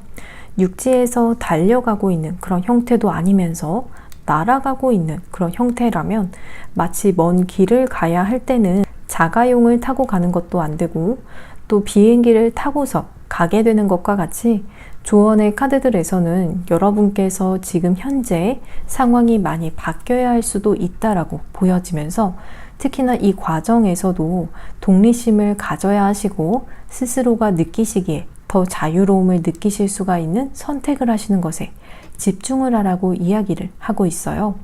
육지에서 달려가고 있는 그런 형태도 아니면서 날아가고 있는 그런 형태라면 마치 먼 길을 가야 할 때는 자가용을 타고 가는 것도 안 되고 또 비행기를 타고서 가게 되는 것과 같이 조언의 카드들에서는 여러분께서 지금 현재 상황이 많이 바뀌어야 할 수도 있다라고 보여지면서 특히나 이 과정에서도 독립심을 가져야 하시고 스스로가 느끼시기에 더 자유로움을 느끼실 수가 있는 선택을 하시는 것에 집중을 하라고 이야기를 하고 있어요.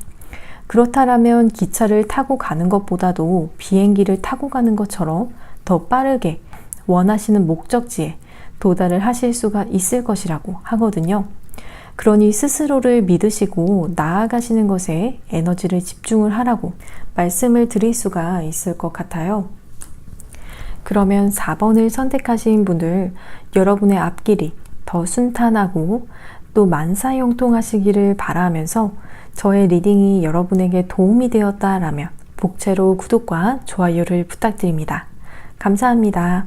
그렇다면 기차를 타고 가는 것보다도 비행기를 타고 가는 것처럼 더 빠르게 원하시는 목적지에 도달을 하실 수가 있을 것이라고 하거든요. 그러니 스스로를 믿으시고 나아가시는 것에 에너지를 집중을 하라고 말씀을 드릴 수가 있을 것 같아요. 그러면 4번을 선택하신 분들, 여러분의 앞길이 더 순탄하고 또 만사형통하시기를 바라면서 저의 리딩이 여러분에게 도움이 되었다라면 복채로 구독과 좋아요를 부탁드립니다. 감사합니다.